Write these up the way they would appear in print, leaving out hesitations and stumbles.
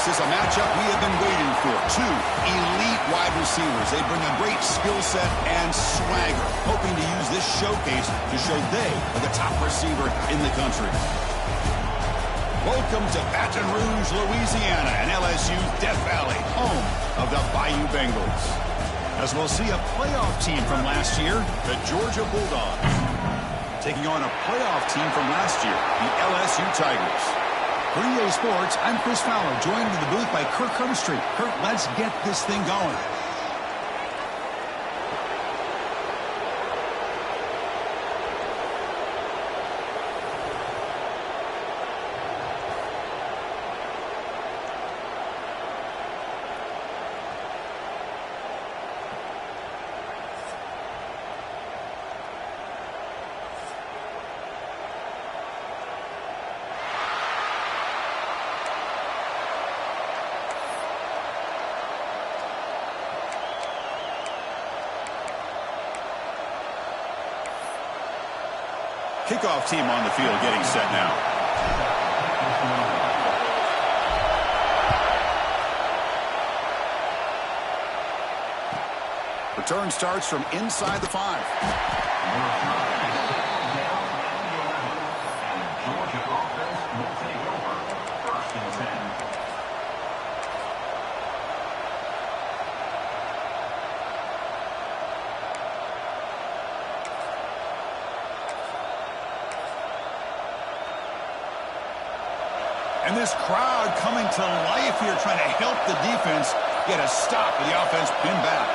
This is a matchup we have been waiting for. Two elite wide receivers. They bring a great skill set and swagger, hoping to use this showcase to show they are the top receiver in the country. Welcome to Baton Rouge, Louisiana, and LSU's Death Valley, home of the Bayou Bengals. As we'll see a playoff team from last year, the Georgia Bulldogs, taking on a playoff team from last year, the LSU Tigers. For EA Sports, I'm Chris Fowler, joined in the booth by Kirk Herbstreit. Kirk, let's get this thing going. Kickoff team on the field getting set now. Return starts from inside the 5. Georgia offense will take over. 1st and 10. And this crowd coming to life here, trying to help the defense get a stop with the offense pinned back.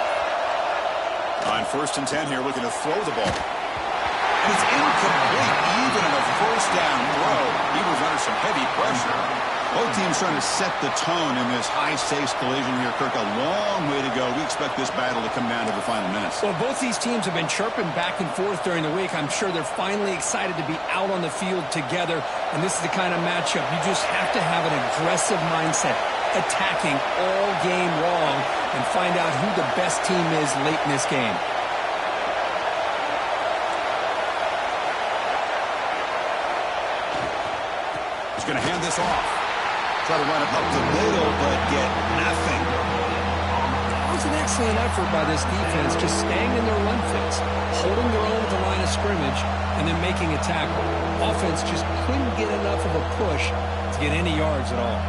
On 1st and 10 here, looking to throw the ball. And it's incomplete, even on a 1st down throw. He was under some heavy pressure. Both teams trying to set the tone in this high-stakes collision here, Kirk. A long way to go. We expect this battle to come down to the final minutes. Well, both these teams have been chirping back and forth during the week. I'm sure they're finally excited to be out on the field together. And this is the kind of matchup you just have to have an aggressive mindset, attacking all game long, and find out who the best team is late in this game. He's going to hand this off. Try to run it up the middle, but get nothing. It was an excellent effort by this defense, just staying in their run fits, holding their own at the line of scrimmage, and then making a tackle. Offense just couldn't get enough of a push to get any yards at all.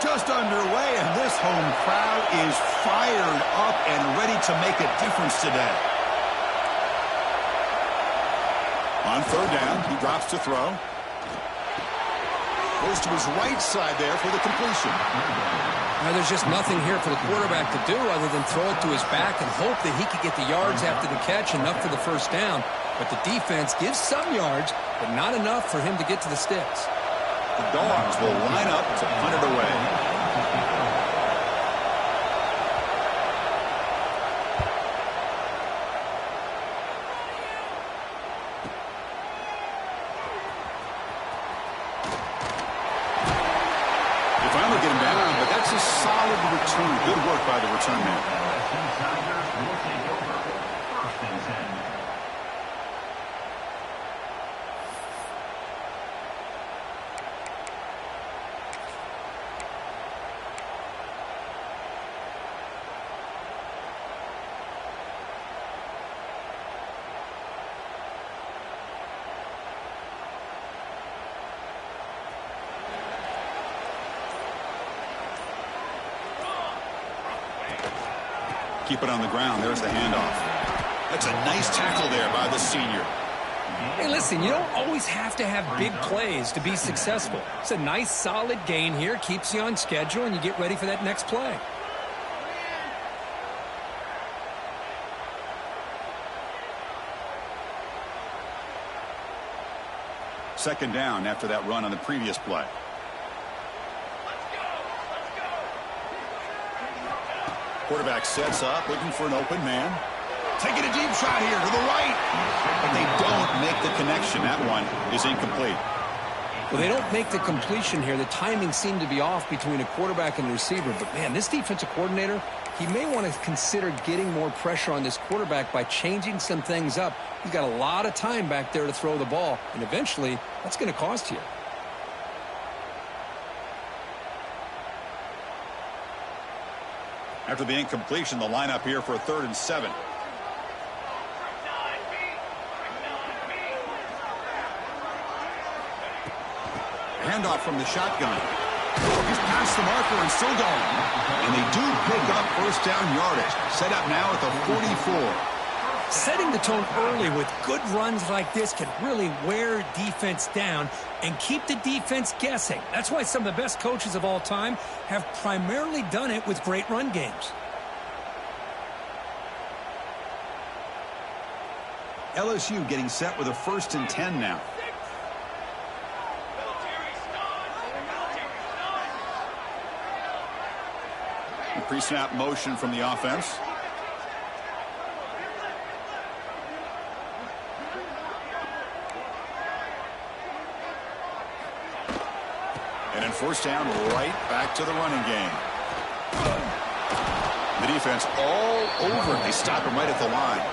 Just underway, and this home crowd is fired up and ready to make a difference today. On 3rd down, he drops to throw. Goes to his right side there for the completion. Now, there's just nothing here for the quarterback to do other than throw it to his back and hope that he could get the yards after the catch, enough for the 1st down. But the defense gives some yards, but not enough for him to get to the sticks. The Dogs will line up to punt it away. They finally get him down, but that's a solid return. Good work by the return man. Tigers will take over. 1st and 10. Keep it on the ground. There's the handoff. That's a nice tackle there by the senior. Hey, listen, you don't always have to have big plays to be successful. It's a nice, solid gain here. Keeps you on schedule, and you get ready for that next play. Second down after that run on the previous play. Quarterback sets up, looking for an open man. Taking a deep shot here to the right. But they don't make the connection. That one is incomplete. Well, they don't make the completion here. The timing seemed to be off between a quarterback and a receiver. But, man, this defensive coordinator, he may want to consider getting more pressure on this quarterback by changing some things up. He's got a lot of time back there to throw the ball, and eventually that's going to cost you. After the incompletion, the lineup here for a 3rd and 7. Handoff from the shotgun. He's past the marker and still going. And they do pick up first down yardage. Set up now at the 44. Setting the tone early with good runs like this can really wear defense down and keep the defense guessing. That's why some of the best coaches of all time have primarily done it with great run games. LSU getting set with a 1st and 10 now. Pre-snap motion from the offense. And in 1st down, right back to the running game. The defense all over. They stop him right at the line.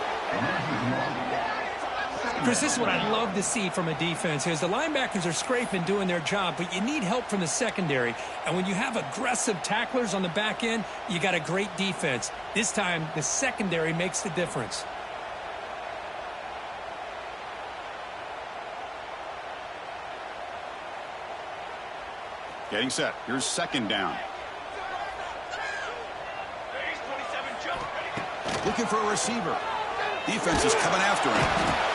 Chris, this is what I love to see from a defense is the linebackers are scraping, doing their job, but you need help from the secondary. And when you have aggressive tacklers on the back end, you got a great defense. This time, the secondary makes the difference. Getting set. Here's 2nd down. Looking for a receiver. Defense is coming after him.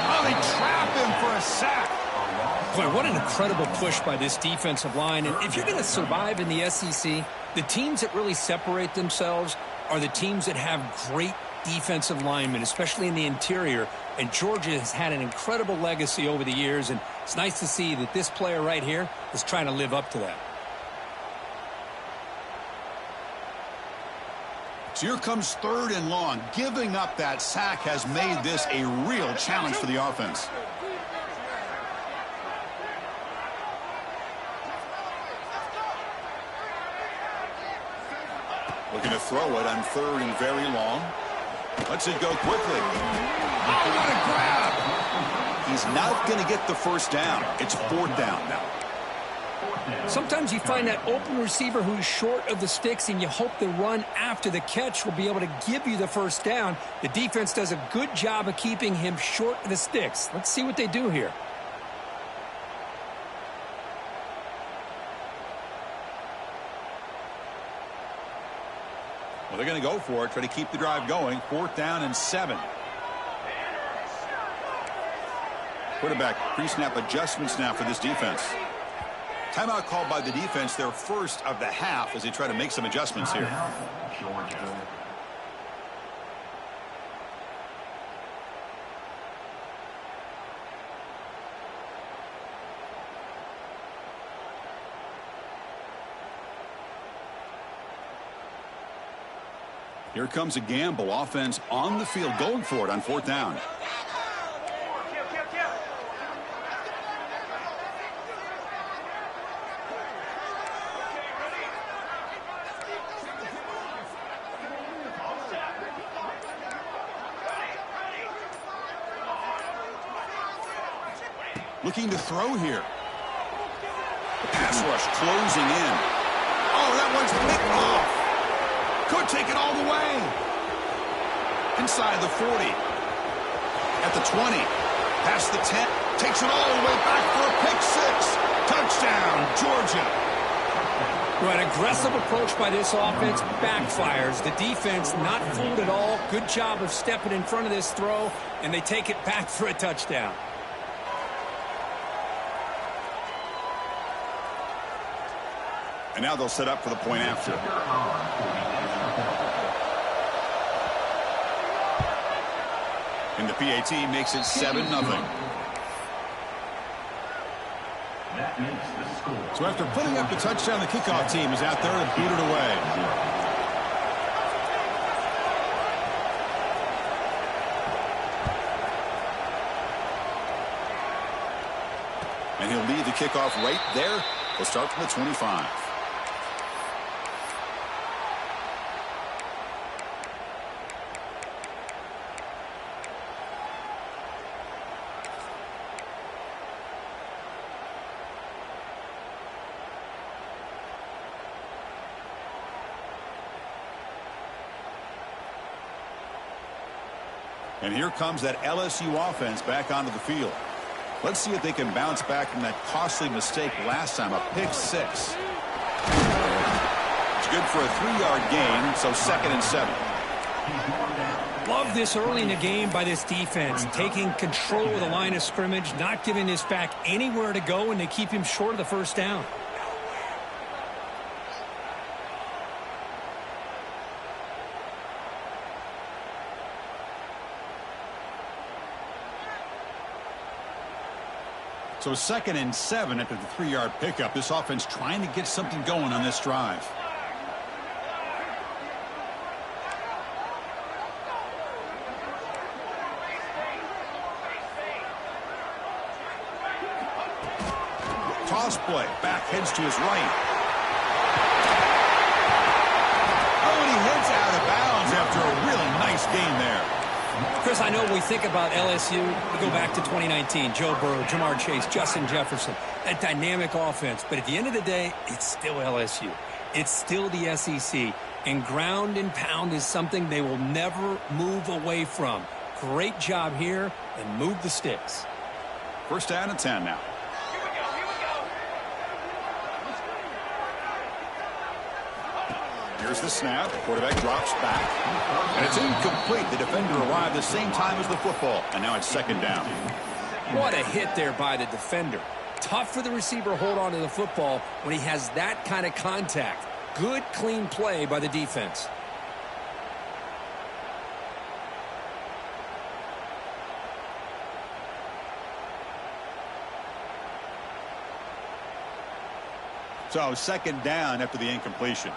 Oh, they trap him for a sack. Boy, what an incredible push by this defensive line. And if you're going to survive in the SEC, the teams that really separate themselves are the teams that have great defensive linemen, especially in the interior. And Georgia has had an incredible legacy over the years, and it's nice to see that this player right here is trying to live up to that. So here comes 3rd and long. Giving up that sack has made this a real challenge for the offense. Looking to throw it on 3rd and very long. Lets it go quickly. Oh, what a grab! He's not going to get the 1st down. It's 4th down now. Sometimes you find that open receiver who's short of the sticks, and you hope the run after the catch will be able to give you the 1st down. The defense does a good job of keeping him short of the sticks. Let's see what they do here. Well, they're going to go for it, try to keep the drive going. 4th down and 7. Quarterback pre-snap adjustments now for this defense. Timeout called by the defense, their 1st of the half, as they try to make some adjustments here. Here comes a gamble. Offense on the field, going for it on 4th down. Looking to throw here. The pass rush closing in. Oh, that one's picked off. Could take it all the way. Inside the 40. At the 20. Past the 10. Takes it all the way back for a pick 6. Touchdown, Georgia. Well, an aggressive approach by this offense backfires. The defense not fooled at all. Good job of stepping in front of this throw, and they take it back for a touchdown. And now they'll set up for the point after. And the PAT makes it 7-0. So after putting up the touchdown, the kickoff team is out there to boot it away. And he'll lead the the kickoff right there. We'll start from the 25. And here comes that LSU offense back onto the field. Let's see if they can bounce back from that costly mistake last time, a pick six. It's good for a 3-yard gain, so 2nd and 7. Love this early in the game by this defense, taking control of the line of scrimmage, not giving this back anywhere to go, and they keep him short of the first down. So 2nd and 7 after the 3-yard pickup. This offense trying to get something going on this drive. Toss play. Back heads to his right. Oh, and he heads out of bounds after a really nice gain there. Chris, I know when we think about LSU, we go back to 2019, Joe Burrow, Jamar Chase, Justin Jefferson, that dynamic offense. But at the end of the day, it's still LSU. It's still the SEC. And ground and pound is something they will never move away from. Great job here, and move the sticks. 1st down and 10 now. Here's the snap. Quarterback drops back. And it's incomplete. The defender arrived the same time as the football. And now it's 2nd down. What a hit there by the defender. Tough for the receiver to hold on to the football when he has that kind of contact. Good, clean play by the defense. So 2nd down after the incompletion.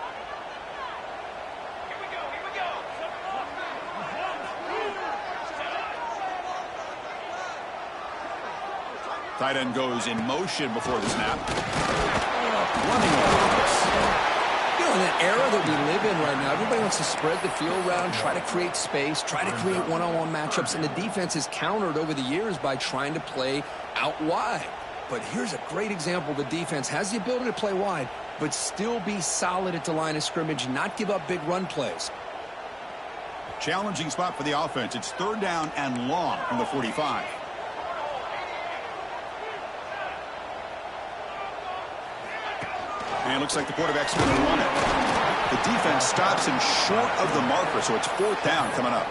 Tight end goes in motion before the snap. Running purpose. You know, in that era that we live in right now, everybody wants to spread the field around, try to create space, try to create one-on-one matchups, and the defense is countered over the years by trying to play out wide. But here's a great example. The defense has the ability to play wide, but still be solid at the line of scrimmage, not give up big run plays. Challenging spot for the offense. It's 3rd down and long from the 45. And it looks like the quarterback's going to run it. The defense stops him short of the marker, so it's 4th down coming up.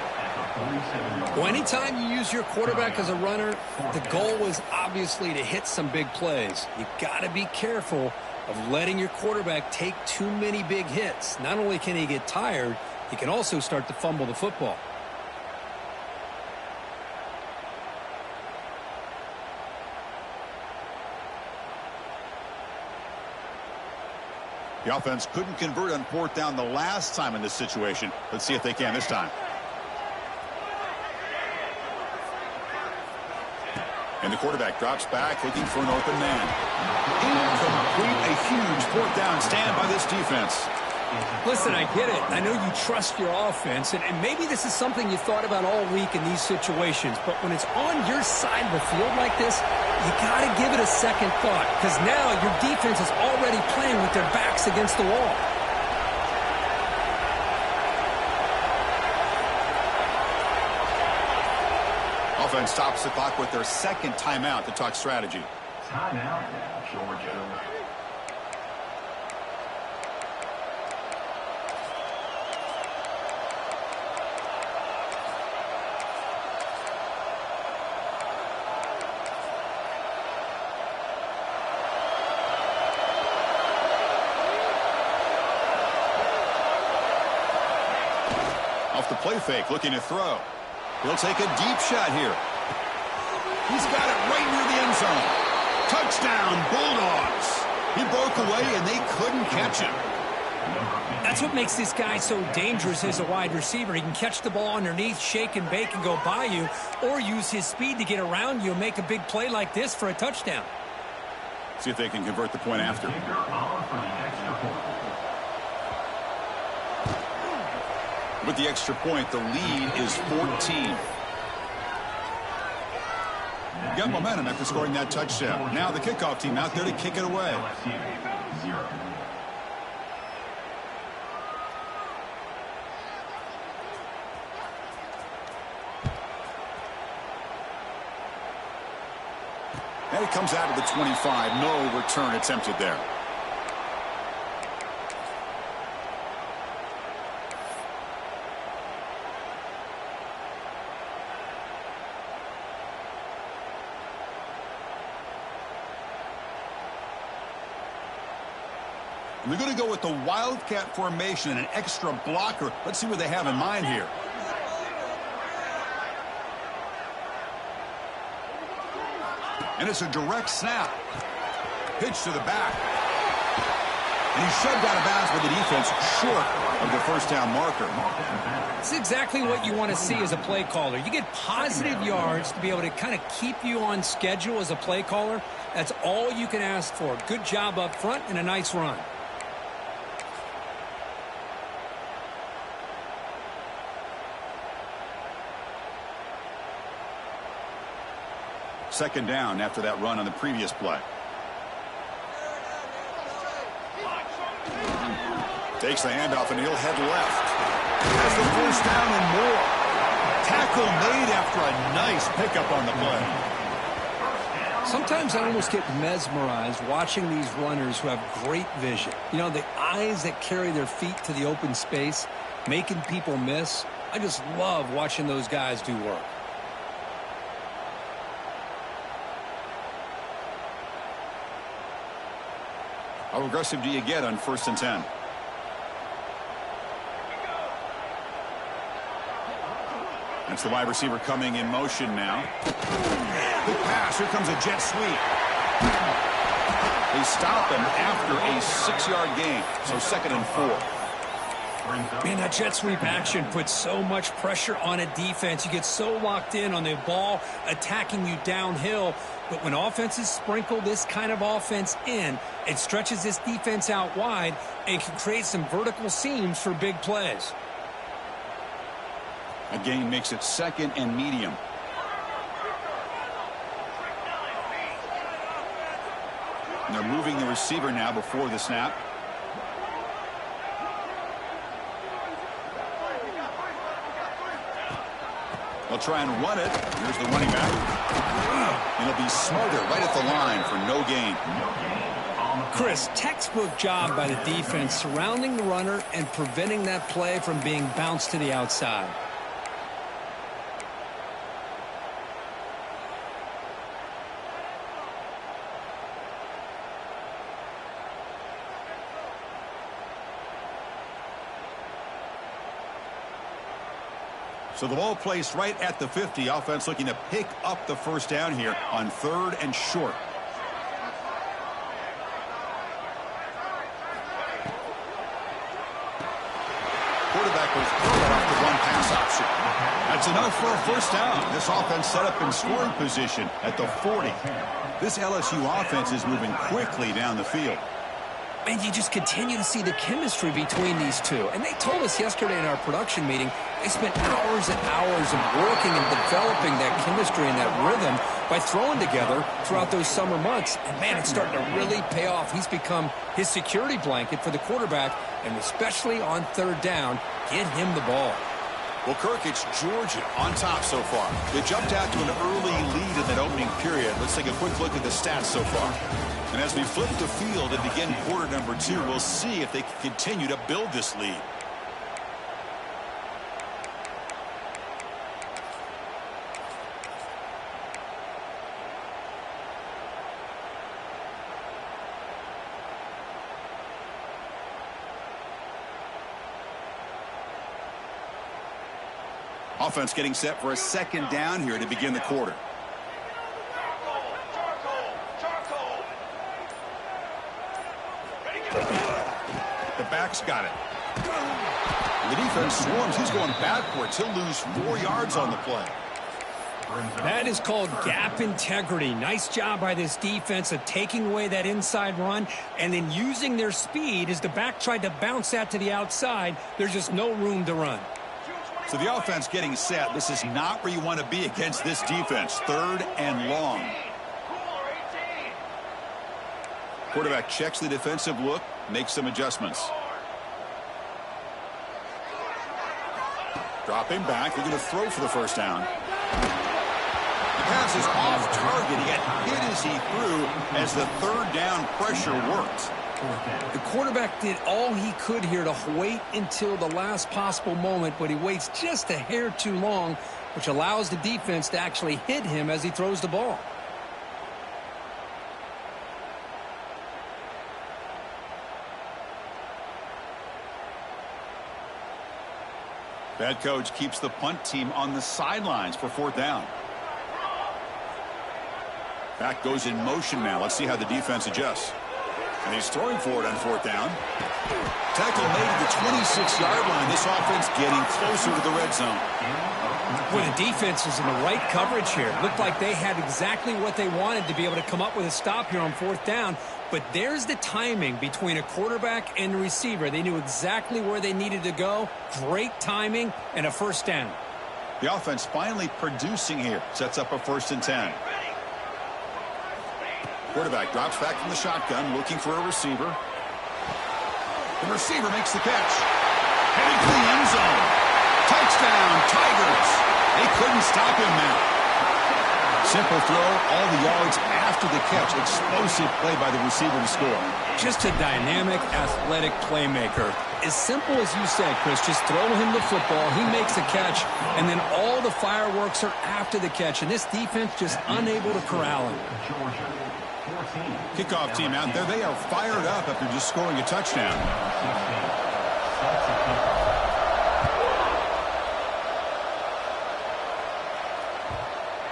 Well, anytime you use your quarterback as a runner, the goal is obviously to hit some big plays. You got to be careful of letting your quarterback take too many big hits. Not only can he get tired, he can also start to fumble the football. The offense couldn't convert on 4th down the last time in this situation. Let's see if they can this time. And the quarterback drops back, looking for an open man. Incomplete, a huge 4th down stand by this defense. Listen, I get it. I know you trust your offense, and maybe this is something you thought about all week in these situations, but when it's on your side of the field like this, you got to give it a second thought, because now your defense is already playing with their backs against the wall. Offense stops the clock with their 2nd timeout to talk strategy. Timeout, Georgia. Off the play fake, looking to throw. He'll take a deep shot here. He's got it right near the end zone. Touchdown, Bulldogs. He broke away, and they couldn't catch him. That's what makes this guy so dangerous as a wide receiver. He can catch the ball underneath, shake and bake, and go by you, or use his speed to get around you and make a big play like this for a touchdown. See if they can convert the point after. With the extra point, the lead is 14. Got momentum after scoring that touchdown. Now the kickoff team out there to kick it away. And it comes out of the 25. No return attempted there. They're going to go with the Wildcat formation and an extra blocker. Let's see what they have in mind here. And it's a direct snap. Pitch to the back. And he's shoved out of bounds with the defense short of the first down marker. It's exactly what you want to see as a play caller. You get positive yards to be able to kind of keep you on schedule as a play caller. That's all you can ask for. Good job up front and a nice run. Second down after that run on the previous play. Takes the handoff and he'll head left. Has the first down and more. Tackle made after a nice pickup on the play. Sometimes I almost get mesmerized watching these runners who have great vision. You know, the eyes that carry their feet to the open space, making people miss. I just love watching those guys do work. How aggressive do you get on 1st and 10? That's the wide receiver coming in motion now. Big pass. Here comes a jet sweep. They stop him after a 6-yard gain. So 2nd and 4. Man, that jet sweep action puts so much pressure on a defense. You get so locked in on the ball attacking you downhill. But when offenses sprinkle this kind of offense in, it stretches this defense out wide and can create some vertical seams for big plays. A gain makes it 2nd and medium. And they're moving the receiver now before the snap. They'll try and run it. Here's the running back. And it'll be Smarter right at the line for no gain. Chris, textbook job by the defense surrounding the runner and preventing that play from being bounced to the outside. So the ball placed right at the 50. Offense looking to pick up the first down here on 3rd and short. Quarterback was thrown off the one pass option. That's enough for a first down. This offense set up in scoring position at the 40. This LSU offense is moving quickly down the field. And you just continue to see the chemistry between these two. And they told us yesterday in our production meeting, they spent hours and hours of working and developing that chemistry and that rhythm by throwing together throughout those summer months. And, man, it's starting to really pay off. He's become his security blanket for the quarterback, and especially on 3rd down, get him the ball. Well, Kirk, it's Georgia on top so far. They jumped out to an early lead in that opening period. Let's take a quick look at the stats so far. And as we flip the field and begin quarter number 2, we'll see if they can continue to build this lead. Offense getting set for a 2nd down here to begin the quarter. The back's got it. The defense swarms. He's going backwards. He'll lose 4 yards on the play. That is called gap integrity. Nice job by this defense of taking away that inside run and then using their speed as the back tried to bounce that to the outside. There's just no room to run. So the offense getting set. This is not where you want to be against this defense. 3rd and long. Quarterback checks the defensive look, makes some adjustments. Dropping back, they're going to throw for the first down. The pass is off target. He got hit as he threw as the 3rd down pressure worked. The quarterback did all he could here to wait until the last possible moment, but he waits just a hair too long, which allows the defense to actually hit him as he throws the ball. Head coach keeps the punt team on the sidelines for 4th down. Back goes in motion now. Let's see how the defense adjusts. And he's throwing for it on 4th down. Tackle made at the 26-yard line. This offense getting closer to the red zone. Well, the defense was in the right coverage here. Looked like they had exactly what they wanted to be able to come up with a stop here on 4th down. But there's the timing between a quarterback and the receiver. They knew exactly where they needed to go. Great timing and a first down. The offense finally producing here. Sets up a 1st and 10. Quarterback drops back from the shotgun, looking for a receiver. The receiver makes the catch. Heading to the end zone. Touchdown, Tigers. They couldn't stop him now. Simple throw, all the yards after the catch. Explosive play by the receiver to score. Just a dynamic, athletic playmaker. As simple as you said, Chris, just throw him the football, he makes the catch, and then all the fireworks are after the catch, and this defense just unable to corral him. Kickoff team out there. They are fired up after just scoring a touchdown.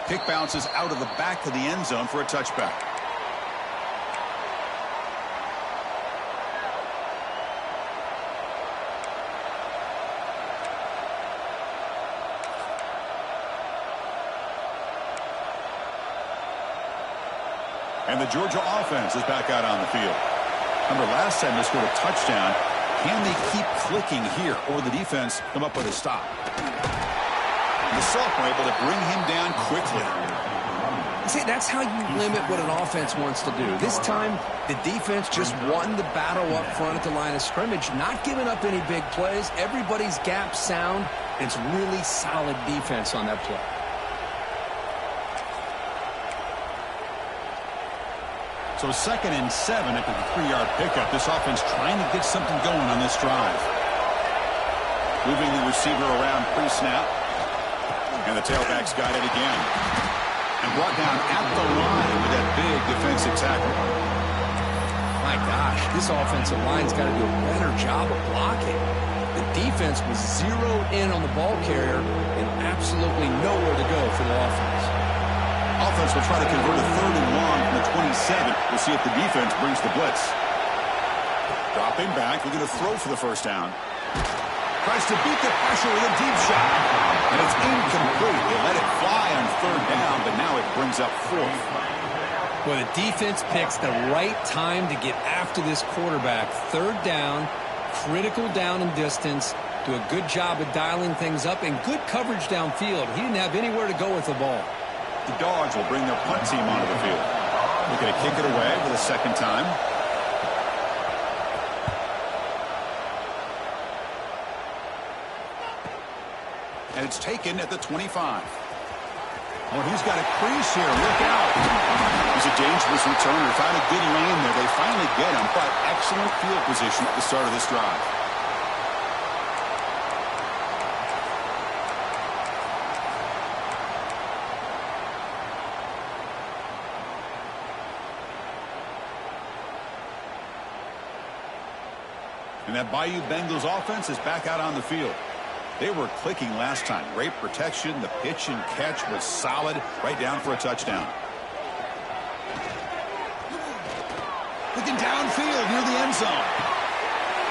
Kick bounces out of the back of the end zone for a touchback. And the Georgia offense is back out on the field. Remember, last time they scored a touchdown. Can they keep clicking here, or the defense come up with a stop? And the sophomore able to bring him down quickly. See, that's how you limit what an offense wants to do. This time, the defense just won the battle up front at the line of scrimmage, not giving up any big plays. Everybody's gap sound. It's really solid defense on that play. So 2nd and 7 after the 3-yard pickup. This offense trying to get something going on this drive. Moving the receiver around pre-snap. And the tailback's got it again. And brought down at the line with that big defensive tackle. My gosh, this offensive line's got to do a better job of blocking. The defense was zeroed in on the ball carrier and absolutely nowhere to go for the offense. Offense will try to convert a 3rd and long from the 27. We'll see if the defense brings the blitz. Dropping back, we're going to throw for the first down. Tries to beat the pressure with a deep shot. And it's incomplete. They let it fly on 3rd down, but now it brings up 4th. Well, the defense picks the right time to get after this quarterback. 3rd down, critical down and distance. Do a good job of dialing things up and good coverage downfield. He didn't have anywhere to go with the ball. The Dogs will bring their punt team onto the field. They're going to kick it away for the 2nd time. And it's taken at the 25. Oh, he's got a crease here. Look out. He's a dangerous returner. Found a good lane there. They finally get him, but excellent field position at the start of this drive. And that Bayou Bengals offense is back out on the field. They were clicking last time. Great protection. The pitch and catch was solid. Right down for a touchdown. Looking downfield near the end zone.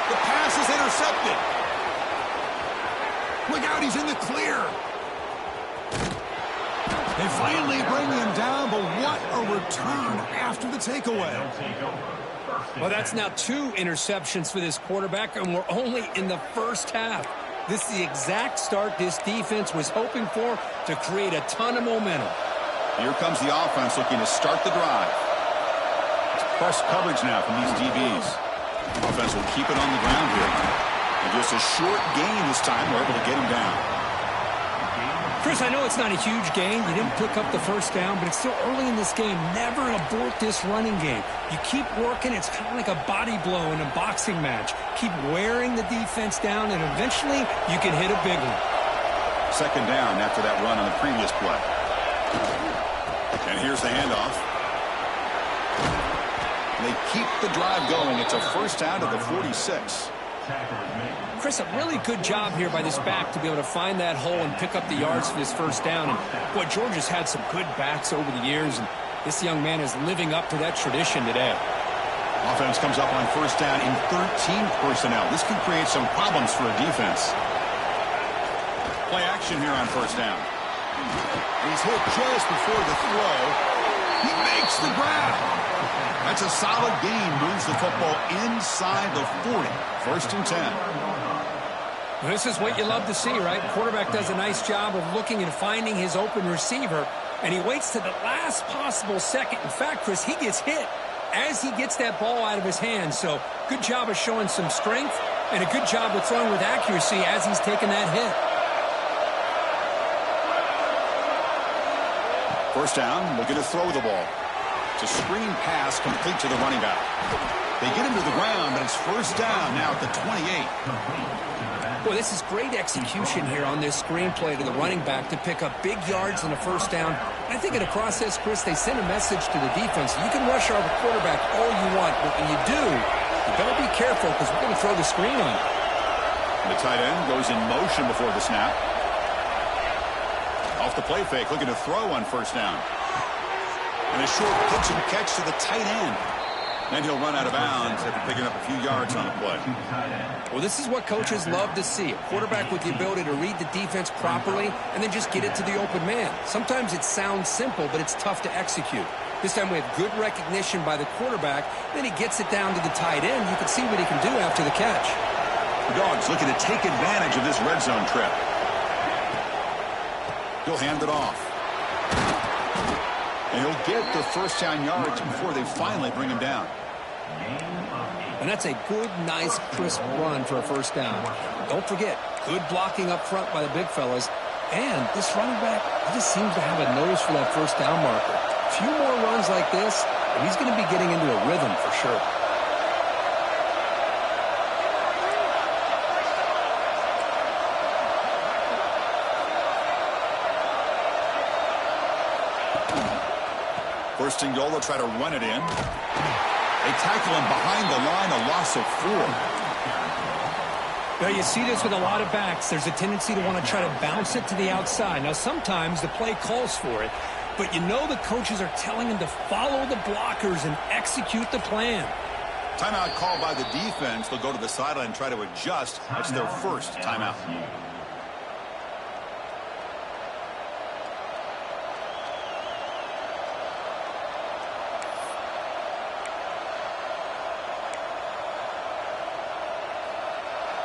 The pass is intercepted. Look out, he's in the clear. They finally bring him down, but what a return after the takeaway. Well, that's now 2 interceptions for this quarterback, and we're only in the first half. This is the exact start this defense was hoping for to create a ton of momentum. Here comes the offense looking to start the drive. It's press coverage now from these DBs. Offense will keep it on the ground here. And just a short gain this time. We're able to get him down. Chris, I know it's not a huge gain. You didn't pick up the first down, but it's still early in this game. Never abort this running game. You keep working. It's kind of like a body blow in a boxing match. Keep wearing the defense down, and eventually you can hit a big one. Second down after that run on the previous play. And here's the handoff. They keep the drive going. It's a first down to the 46. Chris, a really good job here by this back to be able to find that hole and pick up the yards for this first down. And, boy, Georgia's had some good backs over the years, and this young man is living up to that tradition today. Offense comes up on first down in 13 personnel. This can create some problems for a defense. Play action here on first down. He's hit just before the throw. He makes the grab. That's a solid gain. Moves the football inside the 40. First and 10. This is what you love to see, right? Quarterback does a nice job of looking and finding his open receiver, and he waits to the last possible second. In fact, Chris, he gets hit as he gets that ball out of his hands. So good job of showing some strength and a good job of throwing with accuracy as he's taking that hit. First down, looking to throw the ball. It's a screen pass complete to the running back. They get him to the ground, but it's first down now at the 28. Boy, this is great execution here on this screenplay to the running back to pick up big yards and a first down. I think in the process, Chris, they send a message to the defense. You can rush our quarterback all you want, but when you do, you better be careful because we're going to throw the screen on you. The tight end goes in motion before the snap. Off the play fake, looking to throw on first down. And a short pitch and catch to the tight end. And he'll run out of bounds after picking up a few yards on the play. Well, this is what coaches love to see. A quarterback with the ability to read the defense properly and then just get it to the open man. Sometimes it sounds simple, but it's tough to execute. This time we have good recognition by the quarterback. Then he gets it down to the tight end. You can see what he can do after the catch. The Dogs looking to take advantage of this red zone trip. He'll hand it off. And he'll get the first down yards before they finally bring him down. And that's a good, nice, crisp run for a first down. Don't forget, good blocking up front by the big fellas. And this running back, he just seems to have a nose for that first down marker. A few more runs like this, and he's going to be getting into a rhythm for sure. First and goal, they'll try to run it in. They tackle him behind the line, a loss of 4. Well, you see this with a lot of backs. There's a tendency to want to try to bounce it to the outside. Now, sometimes the play calls for it, but you know the coaches are telling him to follow the blockers and execute the plan. Timeout called by the defense. They'll go to the sideline and try to adjust. It's their first timeout.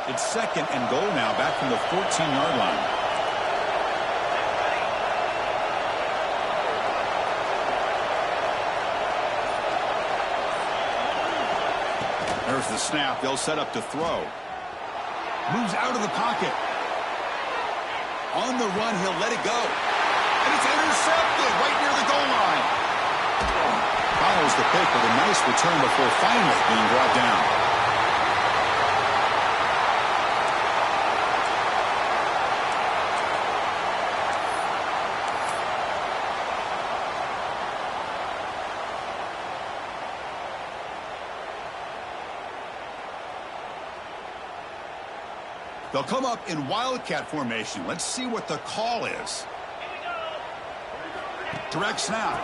It's second and goal now, back from the 14-yard line. There's the snap. They'll set up to throw. Moves out of the pocket. On the run, he'll let it go. And it's intercepted right near the goal line. Follows the pick with a nice return before finally being brought down. They'll come up in Wildcat formation. Let's see what the call is. Direct snap.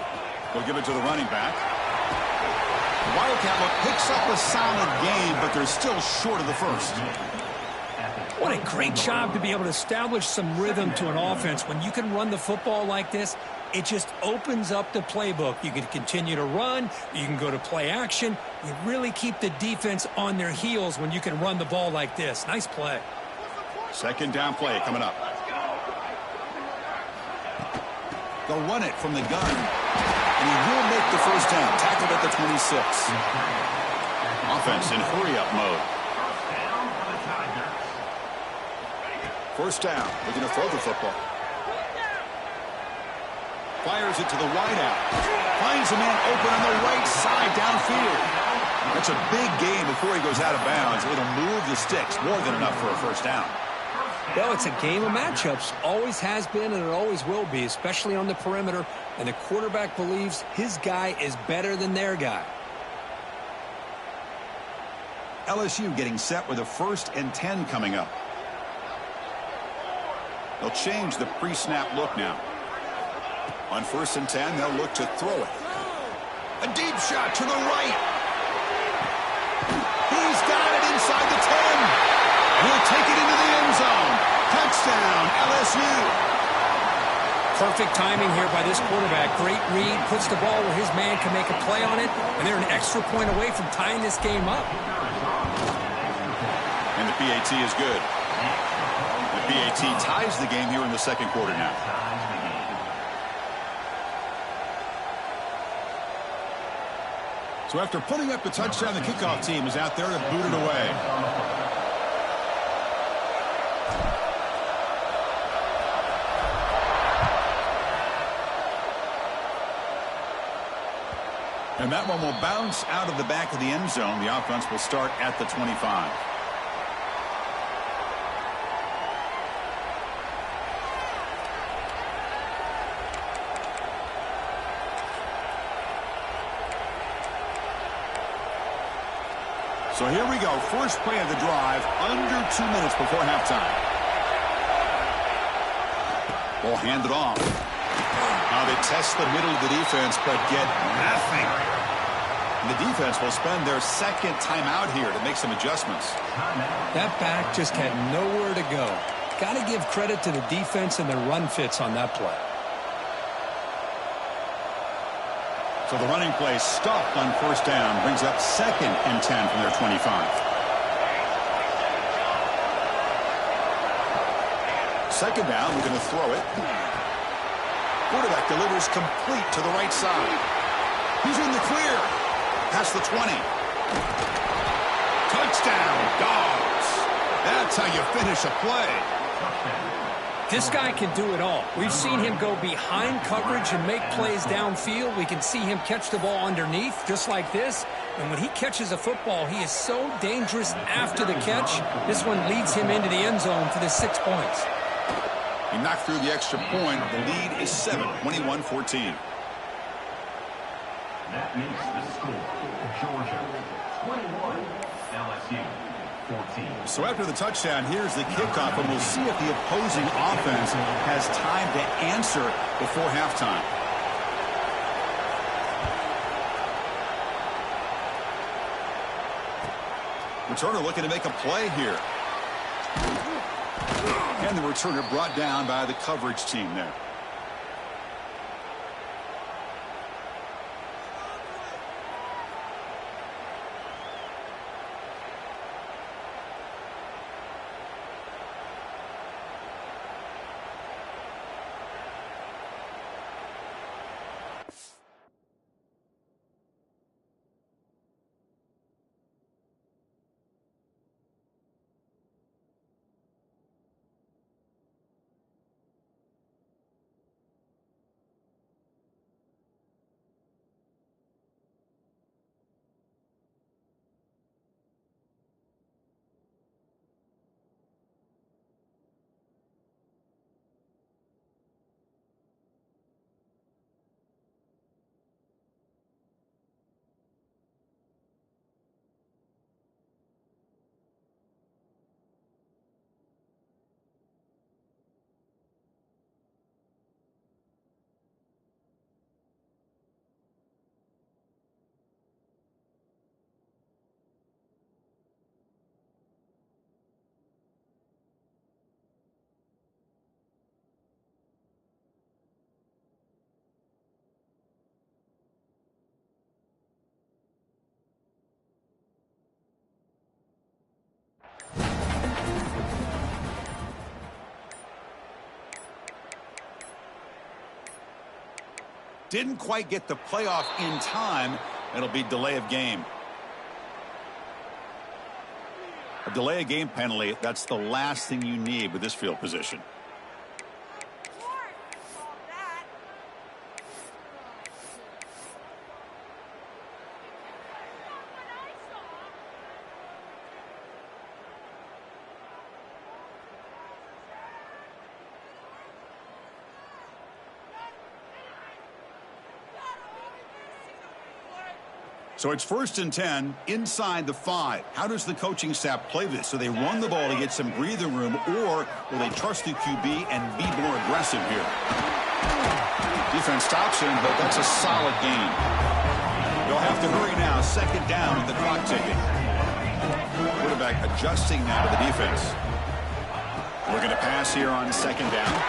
They'll give it to the running back. The Wildcat look picks up a solid game, but they're still short of the first. What a great job to be able to establish some rhythm to an offense. When you can run the football like this, It just opens up the playbook. You can continue to run. You can go to play action. You really keep the defense on their heels when you can run the ball like this. Nice play. Second down play coming up. They'll run it from the gun. And he will make the first down. Tackled at the 26. Offense in hurry-up mode. First down. Looking to throw the football. Fires it to the wideout. Finds a man open on the right side downfield. That's a big gain before he goes out of bounds. It'll move the sticks. More than enough for a first down. Well, it's a game of matchups. Always has been and it always will be, especially on the perimeter. And the quarterback believes his guy is better than their guy. LSU getting set with a 1st and 10 coming up. They'll change the pre-snap look now. On 1st and 10, they'll look to throw it. A deep shot to the right. He's got it inside the 10. He'll take it into the end zone. Touchdown, LSU. Perfect timing here by this quarterback. Great read, puts the ball where his man can make a play on it, and they're an extra point away from tying this game up. And the PAT is good. The PAT ties the game here in the second quarter now. So after putting up the touchdown, the kickoff team is out there to boot it away. And that one will bounce out of the back of the end zone. The offense will start at the 25. So here we go. First play of the drive, under 2 minutes before halftime. Ball handed off. Now they test the middle of the defense, but get nothing. And the defense will spend their second timeout here to make some adjustments. That back just had nowhere to go. Got to give credit to the defense and their run fits on that play. So the running play stopped on 1st down, brings up 2nd and 10 from their 25. Second down, we're going to throw it. Quarterback delivers complete to the right side. He's in the clear. Past the 20. Touchdown, Dogs. That's how you finish a play. This guy can do it all. We've seen him go behind coverage and make plays downfield. We can see him catch the ball underneath, just like this. And when he catches a football, he is so dangerous after the catch. This one leads him into the end zone for the 6 points. He knocked through the extra point. The lead is 7, 21-14. That makes the score. Georgia 21, LSU 14. So after the touchdown, here's the kickoff, and we'll see if the opposing offense has time to answer before halftime. Returner looking to make a play here. And the returner brought down by the coverage team there. Didn't quite get the playoff in time. It'll be delay of game. A delay of game penalty, that's the last thing you need with this field position. So it's 1st and 10 inside the 5. How does the coaching staff play this? So they run the ball to get some breathing room, or will they trust the QB and be more aggressive here? Defense stops him, but that's a solid gain. They'll have to hurry now. 2nd down with the clock ticking. Quarterback adjusting now to the defense. We're going to pass here on 2nd down.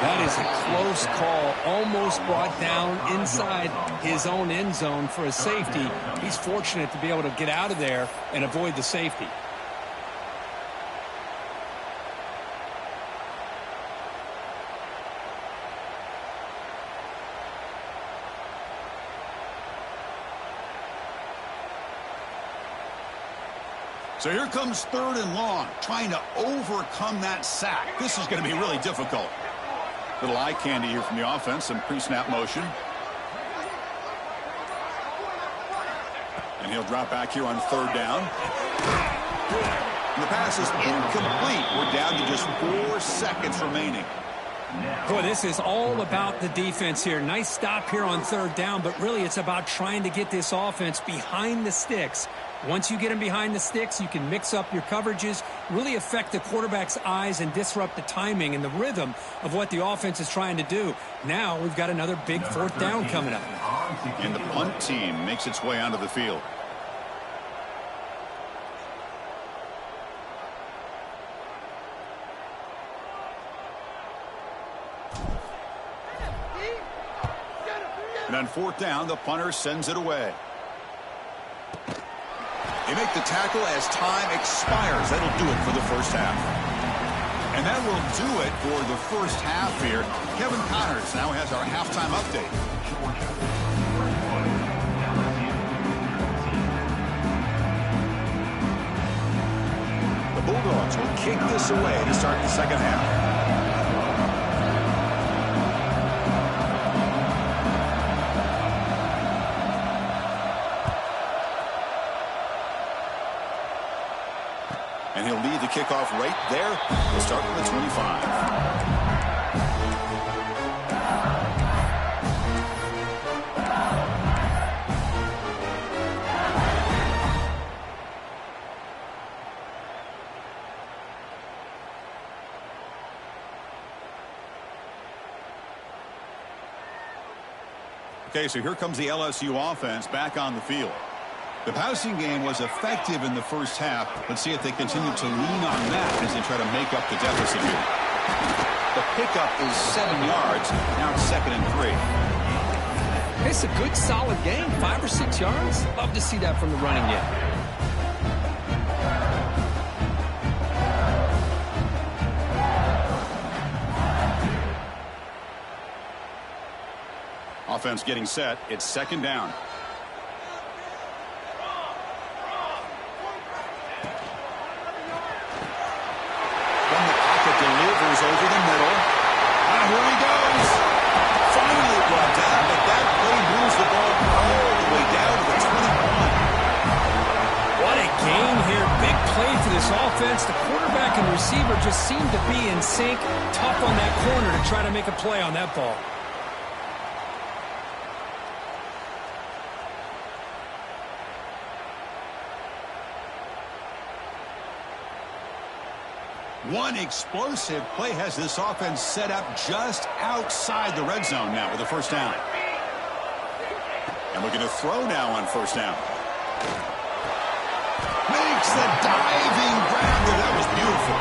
That is a close call, almost brought down inside his own end zone for a safety. He's fortunate to be able to get out of there and avoid the safety. So here comes 3rd and long, trying to overcome that sack. This is going to be really difficult. Little eye candy here from the offense, some pre-snap motion. And he'll drop back here on 3rd down. And the pass is incomplete. We're down to just 4 seconds remaining. Boy, this is all about the defense here. Nice stop here on 3rd down, but really it's about trying to get this offense behind the sticks. Once you get them behind the sticks, you can mix up your coverages, really affect the quarterback's eyes and disrupt the timing and the rhythm of what the offense is trying to do. Now we've got another big 4th down coming up. And the punt team makes its way onto the field. And on 4th down, the punter sends it away. They make the tackle as time expires. That'll do it for the 1st half. And that will do it for the 1st half here. Kevin Connors now has our halftime update. The Bulldogs will kick this away to start the 2nd half. And he'll lead the kickoff right there. We'll start with the 25. Okay, so here comes the LSU offense back on the field. The passing game was effective in the 1st half. Let's see if they continue to lean on that as they try to make up the deficit here. The pickup is 7 yards. Now it's 2nd and 3. It's a good, solid game. 5 or 6 yards. Love to see that from the running game. Offense getting set. It's 2nd down. Delivers over the middle. And here he goes. Finally brought down, but that play moves the ball all the way down to the 21. What a game here. Big play for this offense. The quarterback and receiver just seem to be in sync. Tough on that corner to try to make a play on that ball. One explosive play has this offense set up just outside the red zone now with the 1st down. And we're going to throw now on 1st down. Makes the diving grab there. That was beautiful.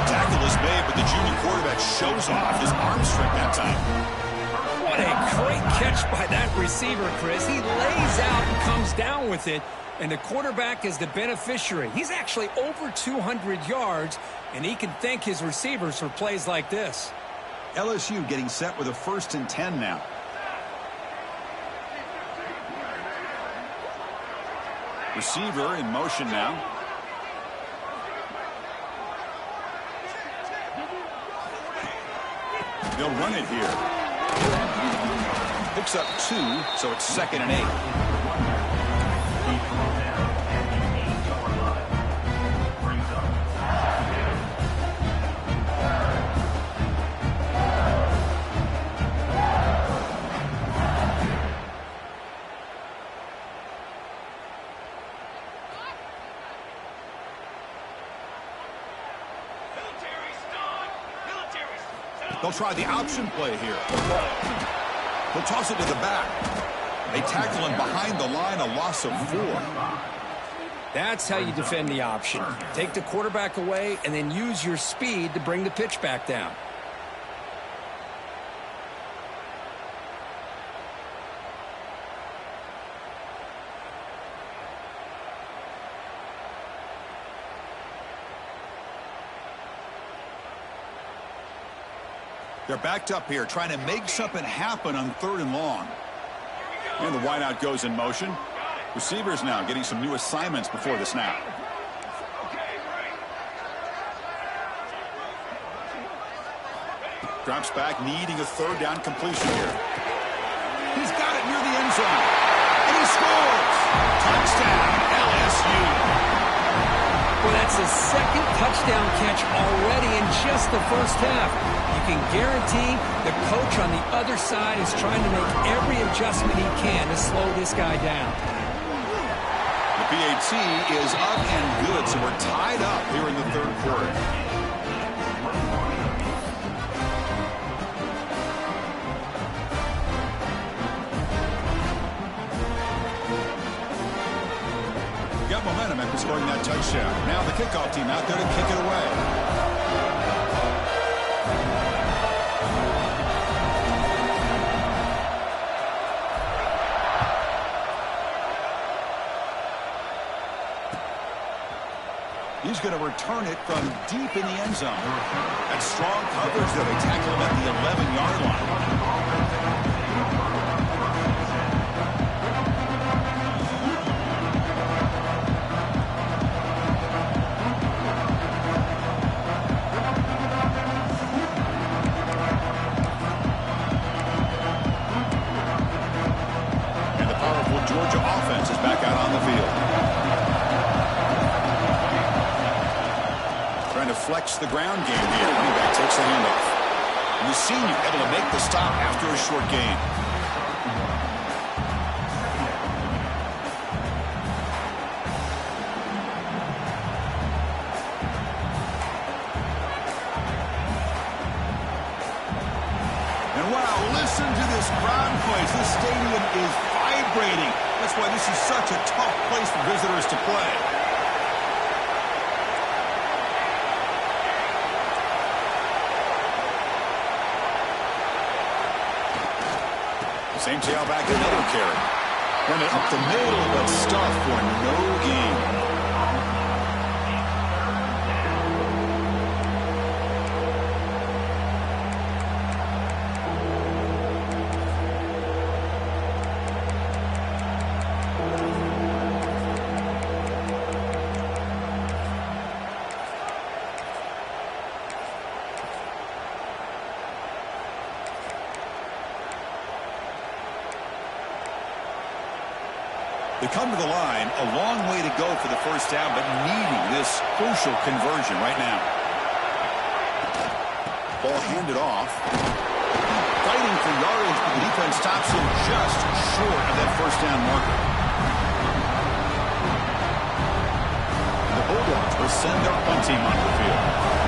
Tackle is made, but the junior quarterback shows off his arm strength that time. What a great catch by that receiver, Chris. He lays out and comes down with it. And the quarterback is the beneficiary. He's actually over 200 yards, and he can thank his receivers for plays like this. LSU getting set with a 1st and 10 now. Receiver in motion now. They'll run it here. Picks up 2, so it's 2nd and 8. They'll try the option play here. He'll toss it to the back. They tackle him behind the line, a loss of 4. That's how you defend the option. Take the quarterback away and then use your speed to bring the pitch back down. They're backed up here, trying to make something happen on 3rd and long. And the wideout goes in motion. Receivers now getting some new assignments before the snap. Drops back, needing a 3rd down completion here. He's got it near the end zone. And he scores! Touchdown, LSU. Well, that's his 2nd touchdown catch already in just the first half. You can guarantee the coach on the other side is trying to make every adjustment he can to slow this guy down. The PAT is up and good, so we're tied up here in the 3rd quarter. Got momentum after scoring that touchdown. Now the kickoff team out there to kick it away. He's going to return it from deep in the end zone. That's strong coverage, though. They tackle him at the 11-yard line. And the powerful Georgia offense is back out on the field. Trying to flex the ground game here. Running back takes the handoff. And the senior able to make the stop after a short gain. And wow, listen to this crowd noise. This stadium is vibrating. That's why this is such a tough place for visitors to play. Same tailback, another carry. Run it up the middle, but stuffed for no gain. They come to the line, a long way to go for the first down, but needing this crucial conversion right now. Ball handed off. Fighting for yardage, but the defense stops him just short of that first down marker. The Bulldogs will send their punt team onto the field.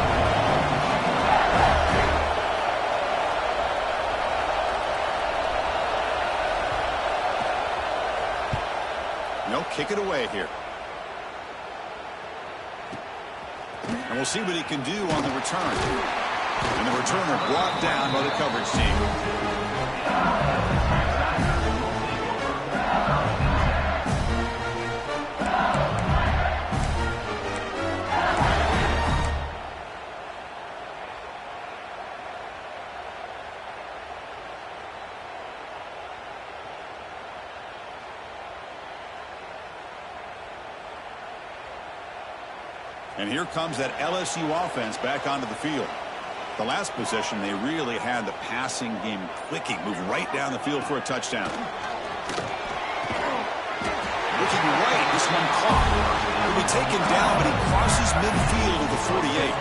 They'll kick it away here. And we'll see what he can do on the return. And the returner brought down by the coverage team. And here comes that LSU offense back onto the field. The last possession, they really had the passing game clicking. Move right down the field for a touchdown. Looking right, this one caught. He'll be taken down, but he crosses midfield to the 48.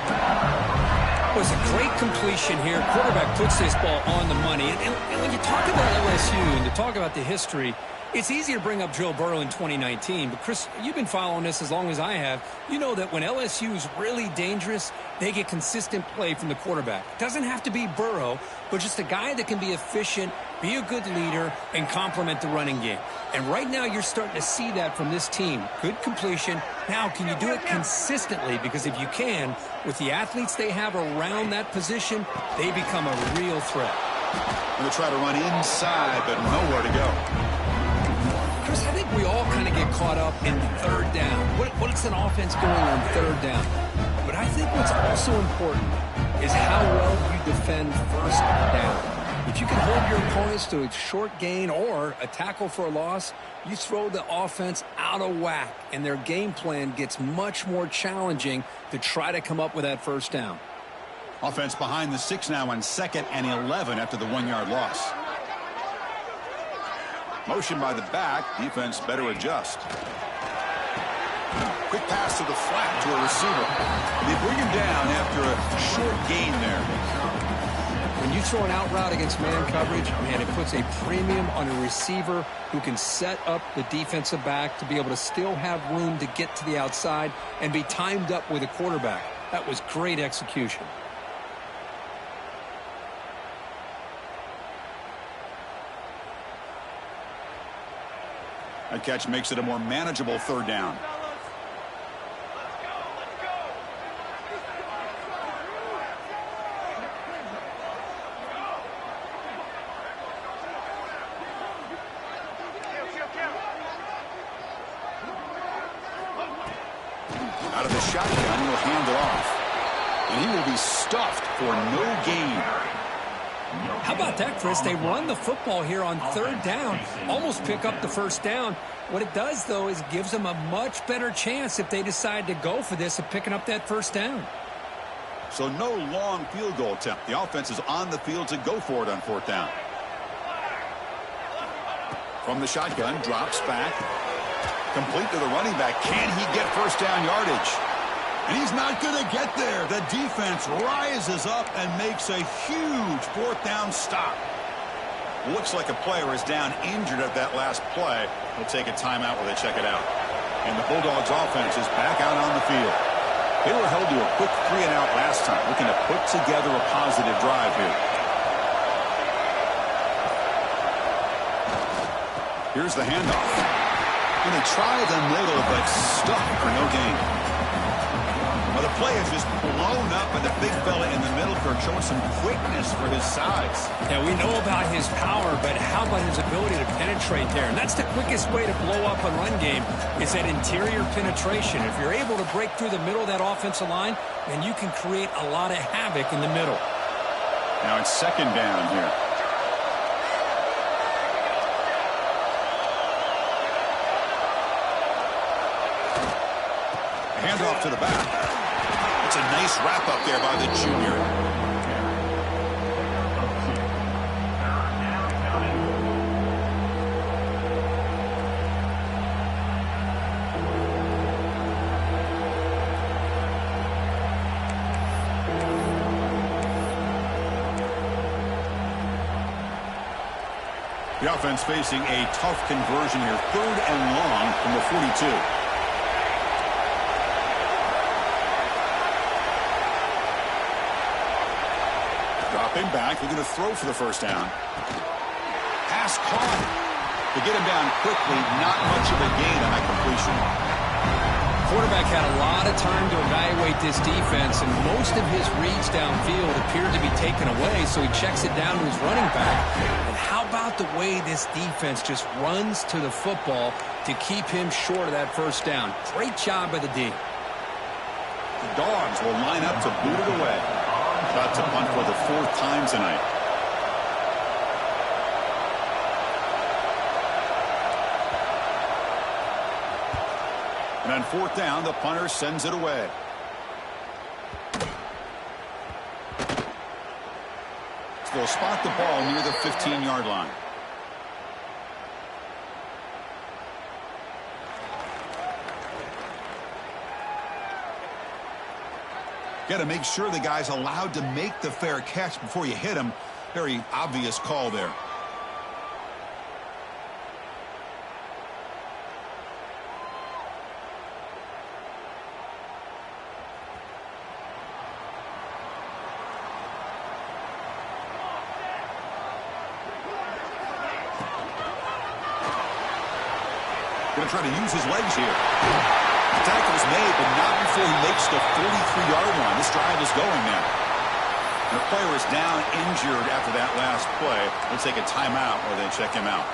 It was a great completion here. Quarterback puts this ball on the money. And when you talk about LSU and to talk about the history, it's easy to bring up Joe Burrow in 2019. But, Chris, you've been following this as long as I have. You know that when LSU is really dangerous, they get consistent play from the quarterback. It doesn't have to be Burrow, but just a guy that can be efficient, be a good leader, and complement the running game. And right now you're starting to see that from this team. Good completion. Now, can you do it consistently? Because if you can, with the athletes they have around that position, they become a real threat. Going to try to run inside, but nowhere to go. Chris, I think we all kind of get caught up in third down. What's an offense doing on third down? But I think what's also important is how well you defend first down. If you can hold your opponents to a short gain or a tackle for a loss, you throw the offense out of whack, and their game plan gets much more challenging to try to come up with that first down. Offense behind the 6 now on 2nd and 11 after the 1-yard loss. Motion by the back. Defense better adjust. Quick pass to the flat to a receiver. They bring him down after a short gain there. When you throw an out route against man coverage, man, it puts a premium on a receiver who can set up the defensive back to be able to still have room to get to the outside and be timed up with a quarterback. That was great execution. That catch makes it a more manageable third down. Out of the shotgun, he'll hand it off. And he will be stuffed for no gain. How about that, Chris? They run the football here on third down, almost pick up the first down. What it does, though, is gives them a much better chance if they decide to go for this of picking up that first down. So no long field goal attempt. The offense is on the field to go for it on 4th down. From the shotgun, drops back. Complete to the running back. Can he get first down yardage? And he's not going to get there. The defense rises up and makes a huge 4th down stop. Looks like a player is down injured at that last play. He'll take a timeout while they check it out. And the Bulldogs offense is back out on the field. They were held to a quick 3-and-out last time, looking to put together a positive drive here. Here's the handoff. And they try the middle, but stuck for no gain. Well, the play is just blown up by the big fella in the middle for showing some quickness for his size. Yeah, we know about his power, but how about his ability to penetrate there? And that's the quickest way to blow up a run game is that interior penetration. If you're able to break through the middle of that offensive line, then you can create a lot of havoc in the middle. Now it's 2nd down here. Handoff to the back. It's a nice wrap up there by the junior. The offense facing a tough conversion here. 3rd and long from the 42. Dropping back, looking to throw for the first down. Pass caught. To get him down quickly, not much of a gain on that completion. Quarterback had a lot of time to evaluate this defense, and most of his reads downfield appeared to be taken away, so he checks it down to his running back. And how about the way this defense just runs to the football to keep him short of that first down? Great job by the D. The Dogs will line up to boot it away. About to punt for the 4th time tonight. And on 4th down, the punter sends it away. They'll spot the ball near the 15-yard line. Got to make sure the guy's allowed to make the fair catch before you hit him. Very obvious call there. Going to try to use his legs here. The tackle's made, but not before he makes the 43-yard line. This drive is going now. The player is down injured after that last play. They'll take a timeout or they check him out.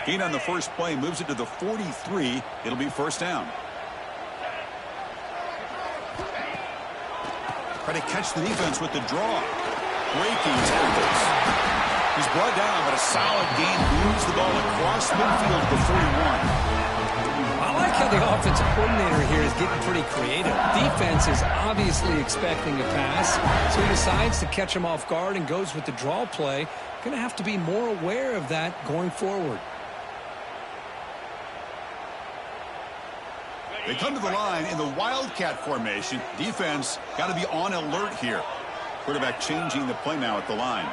Gain on the first play moves it to the 43. It'll be first down. Try to catch the defense with the draw. Breaking tackles. He's brought down, but a solid gain moves the ball across midfield to the 41. I like how the offensive coordinator here is getting pretty creative. Defense is obviously expecting a pass, so he decides to catch him off guard and goes with the draw play. Going to have to be more aware of that going forward. They come to the line in the Wildcat formation. Defense got to be on alert here. Quarterback changing the play now at the line.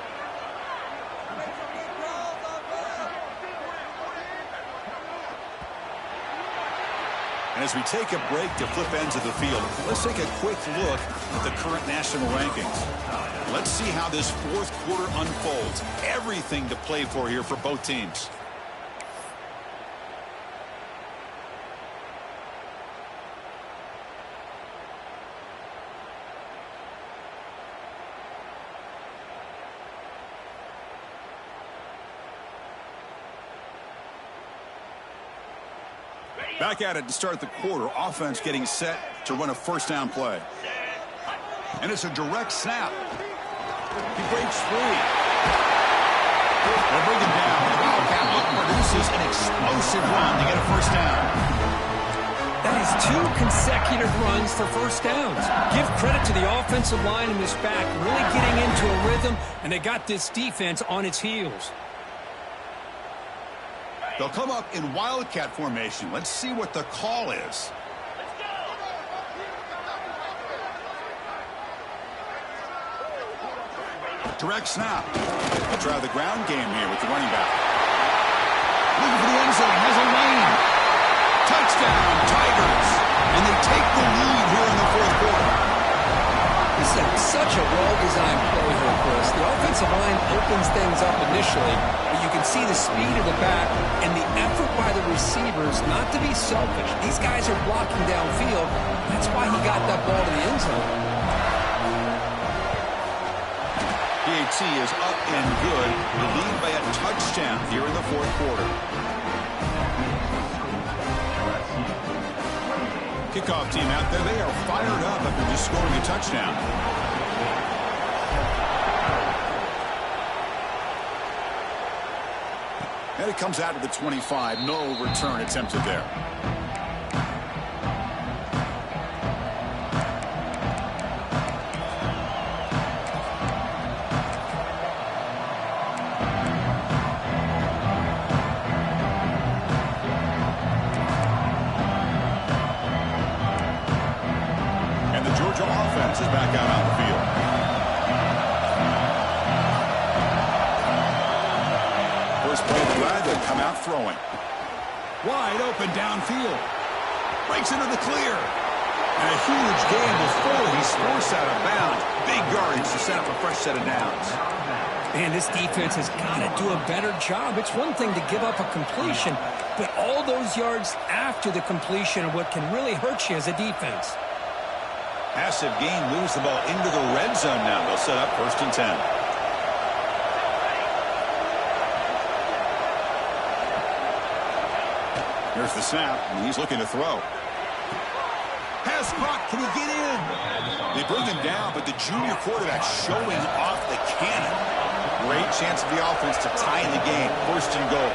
And as we take a break to flip ends of the field, let's take a quick look at the current national rankings. Let's see how this fourth quarter unfolds. Everything to play for here for both teams. Back at it to start the quarter. Offense getting set to run a first down play. And it's a direct snap. He breaks free. They'll bring him down. The Wildcat produces an explosive run to get a first down. That is 2 consecutive runs for first downs. Give credit to the offensive line in this back, really getting into a rhythm, and they got this defense on its heels. They'll come up in Wildcat formation. Let's see what the call is. Direct snap. They'll try the ground game here with the running back. Looking for the end zone. Has a lane. Touchdown, Tigers. And they take the lead here in the fourth quarter. This is such a well-designed play here, Chris. The offensive line opens things up initially, but you can see the speed of the back and the effort by the receivers not to be selfish. These guys are blocking downfield. That's why he got that ball to the end zone. PAT is up and good. The lead by a touchdown here in the fourth quarter. Kickoff team out there. They are fired up after just scoring a touchdown. And it comes out to the 25. No return attempted there. Offense is back out on the field. First play of the drive, they'll come out throwing. Wide open downfield. Breaks into the clear. And a huge gain before he's forced out of bounds. Big yardage to set up a fresh set of downs. Man, this defense has got to do a better job. It's one thing to give up a completion, but all those yards after the completion are what can really hurt you as a defense. Massive gain moves the ball into the red zone now. They'll set up 1st and 10. Here's the snap, and he's looking to throw. Pass caught. Can he get in? They bring him down, but the junior quarterback showing off the cannon. Great chance of the offense to tie in the game. First and goal.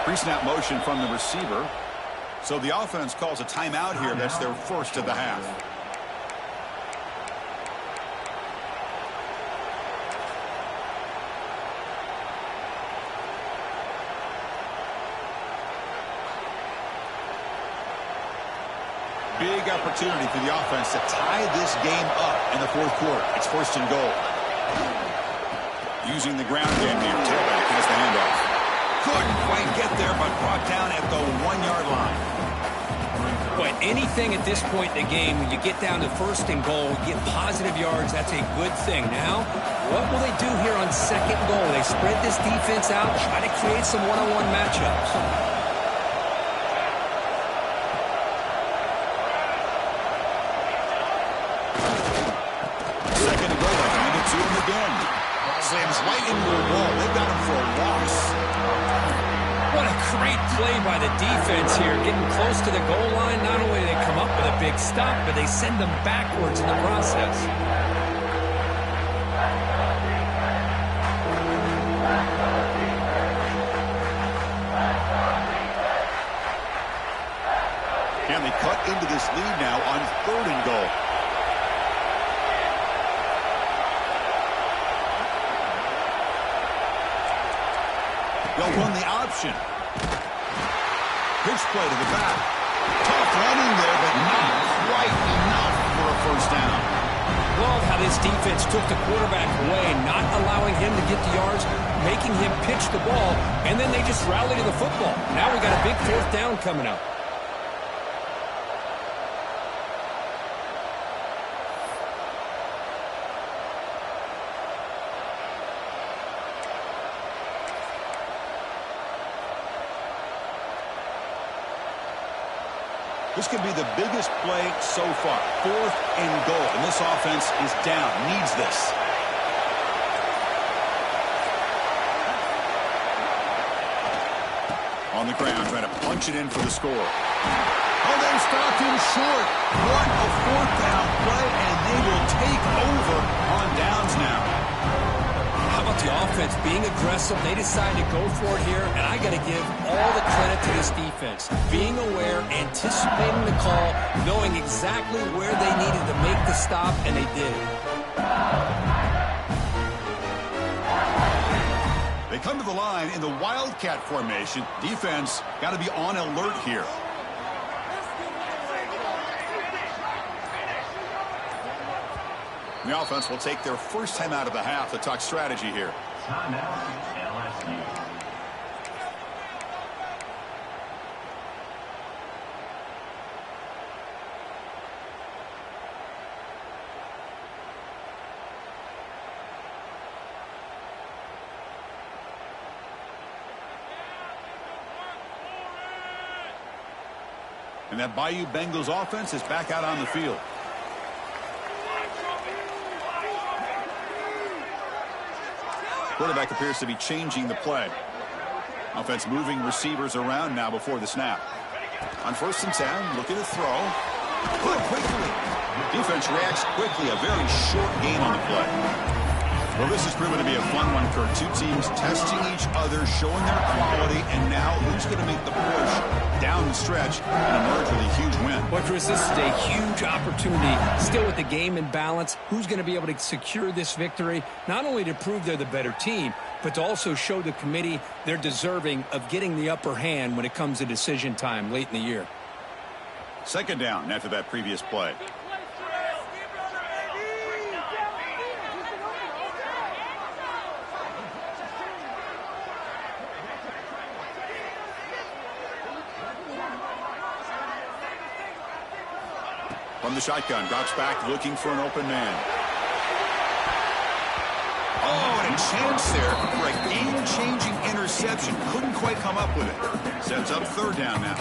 Pre-snap motion from the receiver. So the offense calls a timeout here. That's their first of the half. Big opportunity for the offense to tie this game up in the fourth quarter. It's first and goal. Using the ground game here. Tailback has the handoff. Couldn't quite get there, but brought down at the 1-yard line. But anything at this point in the game, when you get down to first and goal, you get positive yards, that's a good thing. Now, what will they do here on second goal? They spread this defense out, try to create some one-on-one matchups. Second and goal, they hand it to him again. Slams right into the wall. They've got him for a loss. What a great play by the defense here. Getting close to the goal line, not only do they come up with a big stop, but they send them backwards in the process. Can they cut into this lead now on third and goal? They'll run the option. Pitch play to the back. Tough running there, but not quite enough for a first down. Love how this defense took the quarterback away, not allowing him to get the yards, making him pitch the ball, and then they just rally to the football. Now we got a big fourth down coming up. This could be the biggest play so far. Fourth and goal. And this offense is down. Needs this. On the ground, trying to punch it in for the score. Oh, they stopped him short. What a fourth down play, and they will take over on downs now. How about the offense being aggressive? They decide to go for it here, and I got to give all the credit to this defense. Being aware, anticipating the call, knowing exactly where they needed to make the stop, and they did. They come to the line in the Wildcat formation. Defense got to be on alert here. The offense will take their first time out of the half to talk strategy here. Timeout, LSU. And that Bayou Bengals offense is back out on the field. Quarterback appears to be changing the play. Offense moving receivers around now before the snap. On first and 10, looking to throw. Good, quickly. Defense reacts quickly. A very short gain on the play. Well, this has proven to be a fun one, Kurt. Two teams testing each other, showing their quality, and now who's going to make the push down the stretch and emerge with a huge win? Well, Chris, this is a huge opportunity. Still with the game in balance, who's going to be able to secure this victory, not only to prove they're the better team, but to also show the committee they're deserving of getting the upper hand when it comes to decision time late in the year. Second down after that previous play. From the shotgun, drops back, looking for an open man. Oh, and a chance there for a game-changing interception. Couldn't quite come up with it. Sets up third down now.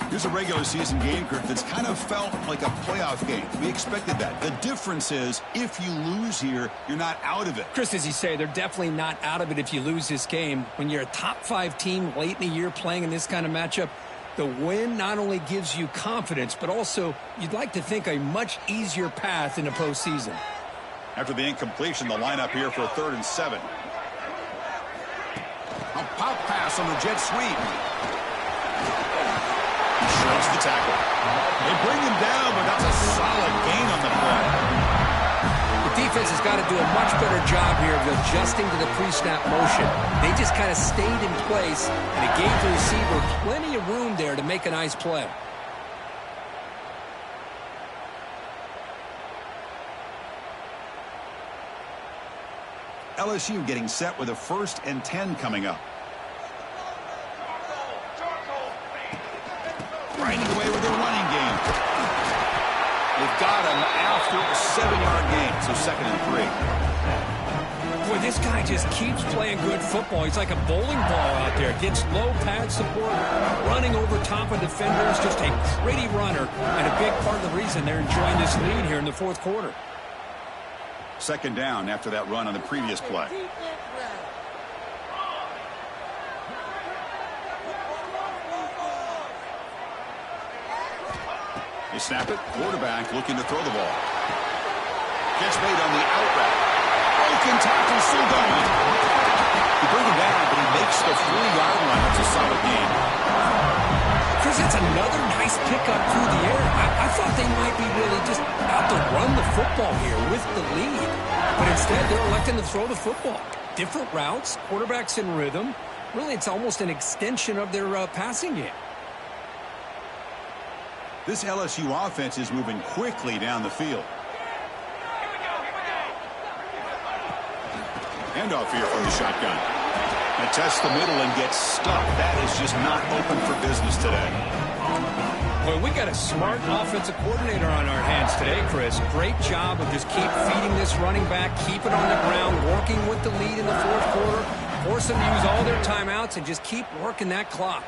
Here's a regular season game, Kurt, that's kind of felt like a playoff game. We expected that. The difference is, if you lose here, you're not out of it. Chris, as you say, they're definitely not out of it if you lose this game. When you're a top-5 team late in the year playing in this kind of matchup, the win not only gives you confidence, but also you'd like to think a much easier path in the postseason. After the incompletion, the lineup here for a 3rd and 7. A pop pass on the jet sweep. He shreds the tackle. They bring him down, but that's a solid gain on the play. The defense has got to do a much better job here of adjusting to the pre-snap motion. They just kind of stayed in place, and it gave the receiver plenty of room there to make a nice play. LSU getting set with a 1st and 10 coming up. Grinding away with a running game. They've got him after a 7-yard gain, so 2nd and 3. Boy, this guy just keeps playing good football. He's like a bowling ball out there. Gets low pad support, running over top of defenders. Just a pretty runner, and a big part of the reason they're enjoying this lead here in the 4th quarter. 2nd down after that run on the previous play. They snap it. Quarterback looking to throw the ball. Gets made on the out route. Broken tackle, still going. He brings him down, but he makes the 3-yard line. That's a solid gain. Chris, that's another nice pickup through the air. I thought they might be really just out to run the football here with the lead. But instead, they're electing to throw the football. Different routes, quarterbacks in rhythm. Really, it's almost an extension of their passing game. This LSU offense is moving quickly down the field. Handoff here from the shotgun. They test the middle and get stuck. That is just not open for business today. Well, we got a smart offensive coordinator on our hands today, Chris. Great job of just keep feeding this running back, keep it on the ground, working with the lead in the 4th quarter, force them to use all their timeouts, and just keep working that clock.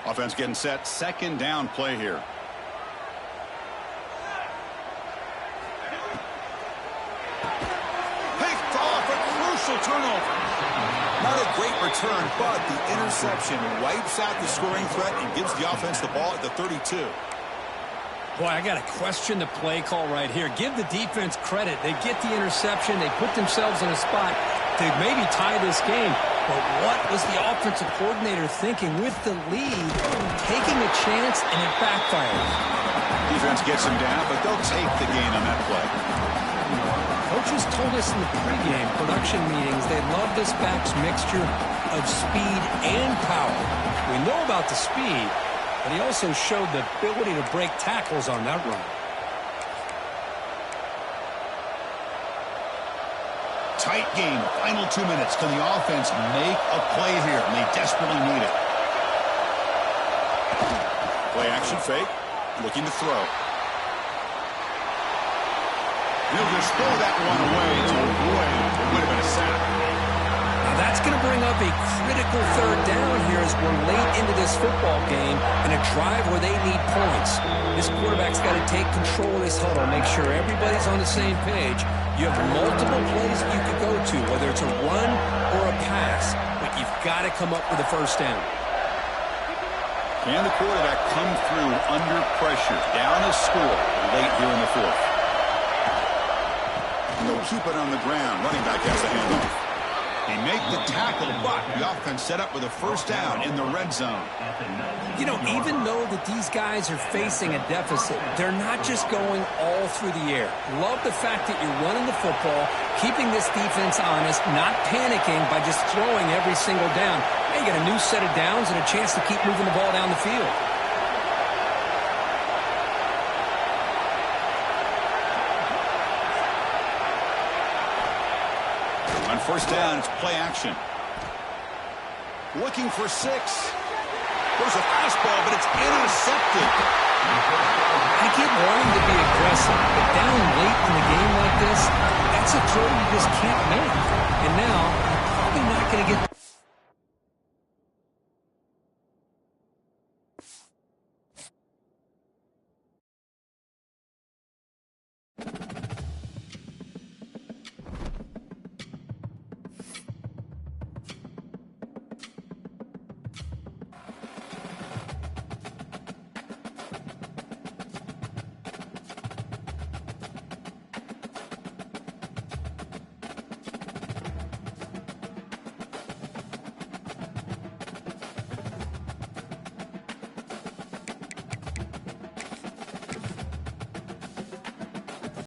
Offense getting set. 2nd down play here. Picked off, a crucial turnover. Not a great return, but the interception wipes out the scoring threat and gives the offense the ball at the 32. Boy, I got to question the play call right here. Give the defense credit. They get the interception. They put themselves in a spot to maybe tie this game. But what was the offensive coordinator thinking with the lead, taking a chance, and it backfired? Defense gets him down, but they'll take the gain on that play. Coaches told us in the pregame production meetings they love this back's mixture of speed and power. We know about the speed, but he also showed the ability to break tackles on that run. Tight game, final 2 minutes. Can the offense make a play here? And they desperately need it. Play action fake, looking to throw. He'll just throw that one away to avoid what would have been a sack. Now that's going to bring up a critical 3rd down here as we're late into this football game and a drive where they need points. This quarterback's got to take control of this huddle, make sure everybody's on the same page. You have multiple plays that you could go to, whether it's a run or a pass, but you've got to come up with a 1st down. Can the quarterback come through under pressure, down a score late here in the 4th? And they'll keep it on the ground. Running back has a handoff. They make the tackle, but the offense set up with a 1st down in the red zone. You know, even though that these guys are facing a deficit, they're not just going all through the air. Love the fact that you're running the football, keeping this defense honest, not panicking by just throwing every single down. Now you got a new set of downs and a chance to keep moving the ball down the field. On 1st down, it's play action. Looking for 6. There's a fastball, but it's intercepted. I get wanting to be aggressive, but down late in the game like this, that's a throw you just can't make.